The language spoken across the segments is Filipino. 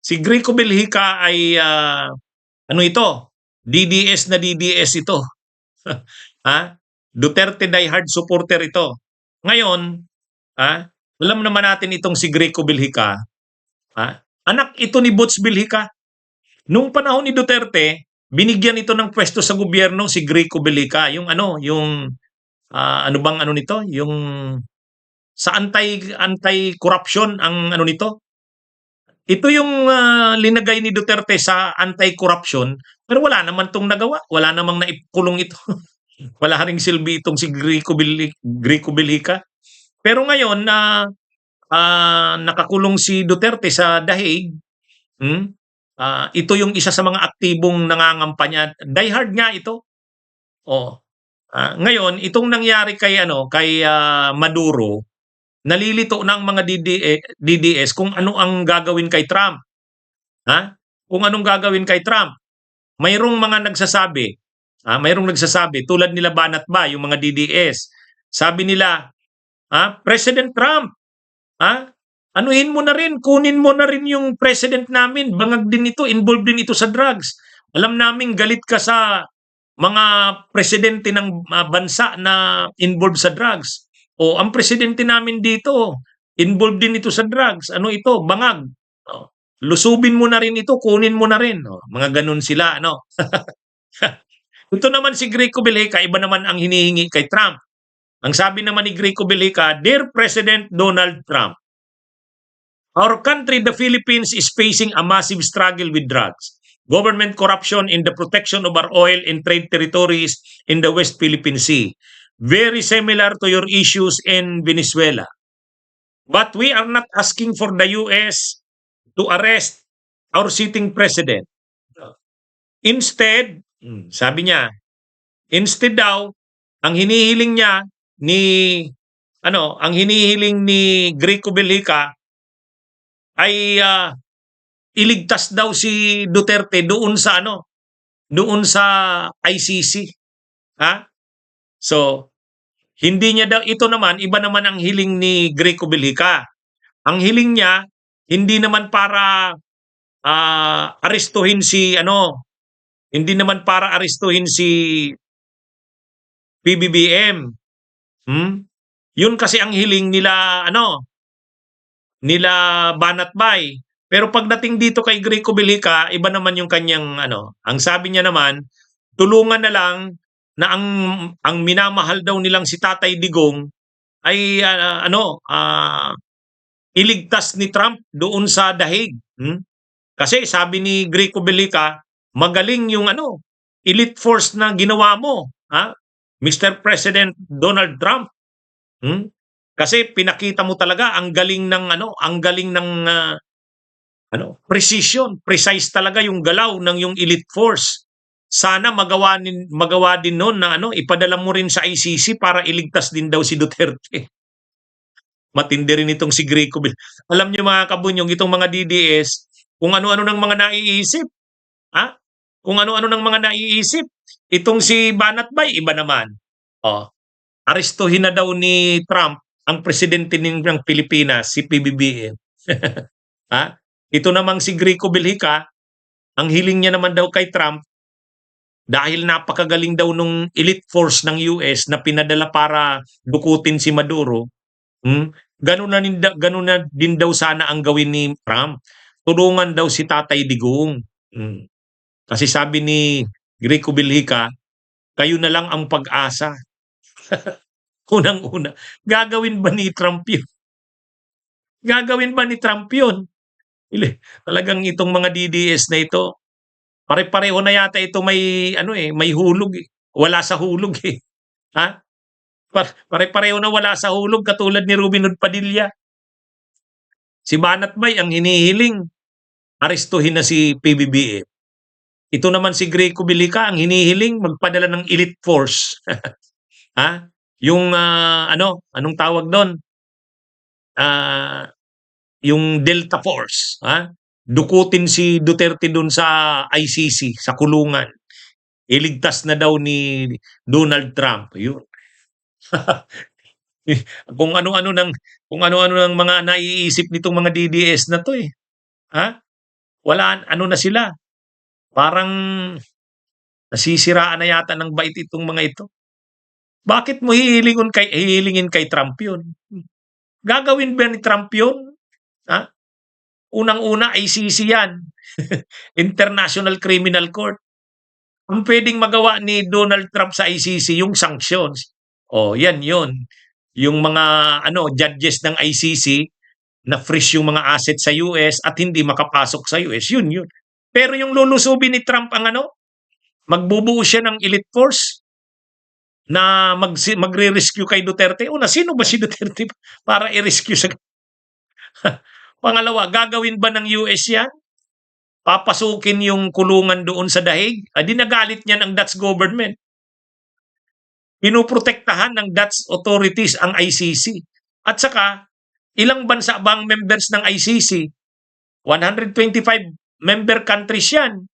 Si Greco Belhica ay ano ito? DDS na DDS ito. Ha? Duterte diehard supporter ito. Ngayon, ha? Alam naman natin itong si Greco Belhica, ha? Anak ito ni Butch Belhica. Nung panahon ni Duterte, binigyan ito ng pwesto sa gobyerno si Greco Belhica, yung ano, yung ano bang ano nito, yung sa anti-corruption ang ano nito. Ito yung linagay ni Duterte sa anti-corruption, pero wala naman tong nagawa. Wala namang naikulong ito. Wala ring silbi itong si Greco Belhica. Pero ngayon na nakakulong si Duterte sa Dahig, ito yung isa sa mga aktibong nangangampanya. Die hard nga ito. Oh. Ngayon, itong nangyari kay Maduro, nalilito ng mga DDS kung ano ang gagawin kay Trump. Ha? Kung anong gagawin kay Trump. Mayroong nagsasabi tulad nila Banat Ba, yung mga DDS. Sabi nila, President Trump, anuhin mo na rin, kunin mo na rin yung president namin. Bangag din ito, involved din ito sa drugs. Alam namin galit ka sa mga presidente ng bansa na involved sa drugs. O ang presidente namin dito, involved din ito sa drugs. Ano ito? Bangag. O, lusubin mo na rin ito, kunin mo na rin. O, mga ganun sila, ano? Ito naman si Greco Belhica, iba naman ang hinihingi kay Trump. Ang sabi naman ni Greco Belhica, Dear President Donald Trump, our country, the Philippines, is facing a massive struggle with drugs, government corruption in the protection of our oil and trade territories in the West Philippine Sea, very similar to your issues in Venezuela. But we are not asking for the US to arrest our sitting president. Instead, sabi niya, instead daw, ang hinihiling niya ang hinihiling ni Greco Belhica ay iligtas daw si Duterte doon sa ICC. Ha? So, hindi niya daw, ito naman, iba naman ang hiling ni Greco Belhica. Ang hiling niya, hindi naman para hindi naman para arestuhin si PBBM. Yun kasi ang hiling nila nila Banat Bay. Pero pagdating dito kay Greco Belhica, iba naman yung kanyang ang sabi niya naman, tulungan na lang na ang minamahal daw nilang si Tatay Digong ay iligtas ni Trump doon sa Dahig. Kasi sabi ni Greco Belhica, magaling yung elite force na ginawa mo, Mr. President Donald Trump. Kasi pinakita mo talaga ang galing ng precision, precise talaga yung galaw ng yung elite force. Sana magawa din noon na ipadala mo rin sa ICC para iligtas din daw si Duterte. Matindi rin itong si Greco. Alam niyo mga kabunyong, itong mga DDS, kung ano-ano ng mga naiisip. Kung ano-ano ng mga naiisip. Itong si Banat Bay, iba naman. Arestuhin na daw ni Trump ang presidente ng Pilipinas, si PBBM. Ito namang si Greco Belhica, ang hiling niya naman daw kay Trump, dahil napakagaling daw nung elite force ng US na pinadala para dukutin si Maduro, ganun na din daw sana ang gawin ni Trump. Tulungan daw si Tatay Digong. Kasi sabi ni Greco Belhica, kayo na lang ang pag-asa. Unang-una, gagawin ba ni Trump yun? Gagawin ba ni Trump yun? Talagang itong mga DDS na ito, pare-pareho na yata ito may hulog eh. Wala sa hulog eh. Pare-pareho na wala sa hulog katulad ni Ruben Hood Padilla. Si Banat Bay ang hinihiling, arestuhin na si PBBM. Ito naman si Greco Belhica ang hinihiling magpadala ng elite force. Yung anong tawag doon? Yung Delta Force, dukutin si Duterte doon sa ICC, sa kulungan. Iligtas na daw ni Donald Trump. Yun. kung ano-ano ng mga naiisip nitong mga DDS na to eh. wala, ano na sila, parang nasisiraan na yata ng bait itong mga ito. Bakit mo hihilingin kay Trump yun? Gagawin ba ni Trump yun? Ha? Unang-una, ICC yan. International Criminal Court. Ang pwedeng magawa ni Donald Trump sa ICC, yung sanctions. O, yan yun. Yung mga judges ng ICC na freeze yung mga assets sa US at hindi makapasok sa US, yun. Pero yung lulusubin ni Trump ang magbubuo siya ng elite force na magre-rescue kay Duterte. Una, sino ba si Duterte para i-rescue sa... Pangalawa, gagawin ba ng US yan? Papasukin yung kulungan doon sa dahig? Di nagalit niyan ang Dutch government. Pinuprotektahan ng Dutch authorities ang ICC. At saka, ilang bansa ba ang members ng ICC? 125 member countries yan.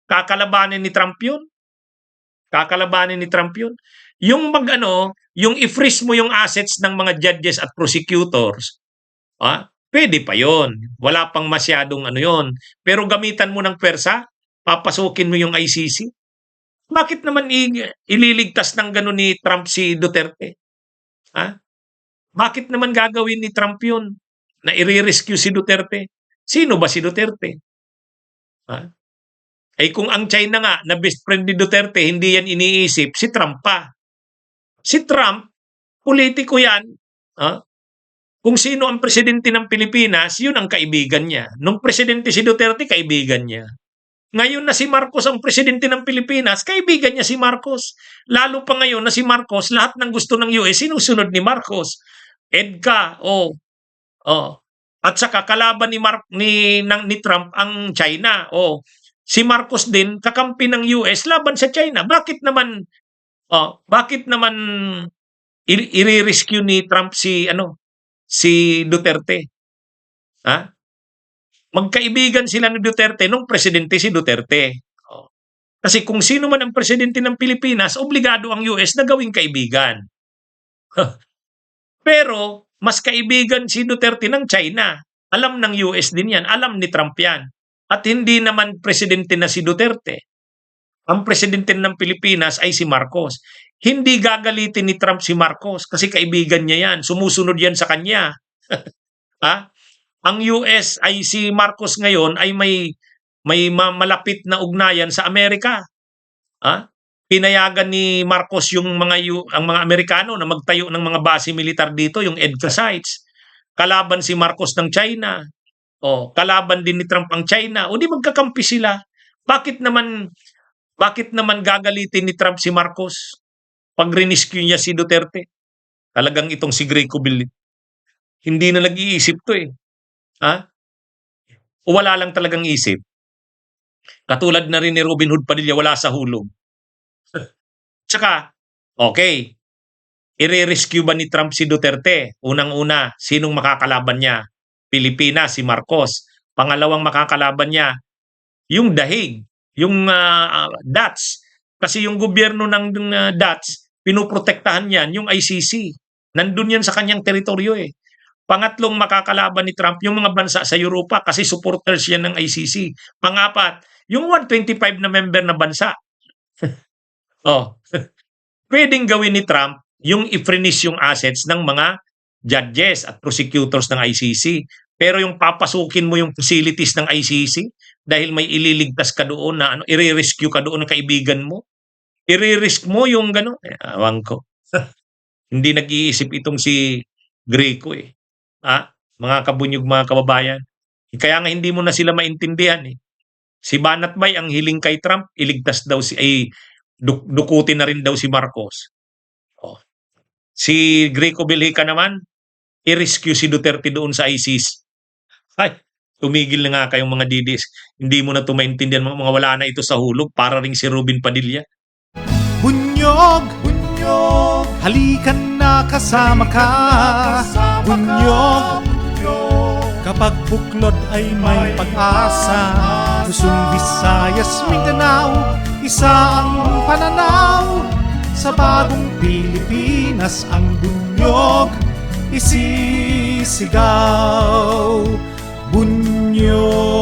Kakalabanin ni Trump yun? Kakalabanin ni Trump yun? Yung yung i-freeze mo yung assets ng mga judges at prosecutors, pwede pa yon. Wala pang masyadong yun. Pero gamitan mo ng pwersa, papasukin mo yung ICC. Bakit naman ililigtas ng gano'n ni Trump si Duterte? Bakit naman gagawin ni Trump yun? Na i-rescue si Duterte? Sino ba si Duterte? Ay kung ang China nga na best friend ni Duterte, hindi yan iniisip, si Trump pa. Si Trump, politiko yan. Kung sino ang presidente ng Pilipinas, yun ang kaibigan niya. Nung presidente si Duterte, kaibigan niya. Ngayon na si Marcos ang presidente ng Pilipinas, kaibigan niya si Marcos. Lalo pa ngayon na si Marcos, lahat ng gusto ng US, sinusunod ni Marcos. EDCA, At saka kalaban ni Trump ang China, Si Marcos din, kakampi ng US, laban sa China. Bakit naman i-rescue ni Trump si Duterte? Magkaibigan sila ni Duterte nung presidente si Duterte. Kasi kung sino man ang presidente ng Pilipinas, obligado ang US na gawing kaibigan. Pero mas kaibigan si Duterte ng China. Alam ng US din yan. Alam ni Trump yan. At hindi naman presidente na si Duterte. Ang presidente ng Pilipinas ay si Marcos. Hindi gagalitin ni Trump si Marcos kasi kaibigan niya yan. Sumusunod yan sa kanya. Ang US ay si Marcos ngayon ay may malapit na ugnayan sa Amerika. Pinayagan ni Marcos ang mga Amerikano na magtayo ng mga base militar dito, yung EDCA sites. Kalaban si Marcos ng China. Kalaban din ni Trump ang China. O di magkakampi sila. Bakit naman gagalitin ni Trump si Marcos pag rescue niya si Duterte? Talagang itong si Greco Bill, hindi na nag-iisip to eh. O wala lang talagang isip. Katulad na rin ni Robin Hood Padilla, wala sa hulog. Tsaka, okay, i-rescue ba ni Trump si Duterte? Unang-una, sinong makakalaban niya? Pilipinas, si Marcos. Pangalawang makakalaban niya, yung dahig, yung Dutch. Kasi yung gobyerno ng Dutch, pinuprotektahan yan, yung ICC. Nandun yan sa kanyang teritoryo eh. Pangatlong makakalaban ni Trump, yung mga bansa sa Europa kasi supporters yan ng ICC. Pangapat, yung 125 na member na bansa. Pwedeng gawin ni Trump yung i-freeze yung assets ng mga judges at prosecutors ng ICC. Pero yung papasukin mo yung facilities ng ICC dahil may ililigtas ka doon na i-rescue ka doon ng kaibigan mo. I-risk mo yung gano'n. Awang ko. Hindi nag-iisip itong si Greco eh. Mga kabunyog, mga kababayan. Kaya nga hindi mo na sila maintindihan eh. Si Banat Bay ang hiling kay Trump, iligtas daw dukutin na rin daw si Marcos. Si Greco Bilhica naman, i-rescue si Duterte doon sa ICC. Ay, tumigil na nga kayong mga didis. Hindi mo na ito maintindihan, mga wala na ito sa hulog, para ring si Robin Padilla. Bunyog, bunyog, halikan na kasama ka. Bunyog, kapag buklod ay may pag-asa. Luzon, Visayas, Mindanao, isa ang pananaw. Sa bagong Pilipinas ang bunyog isisigaw. Bunyog.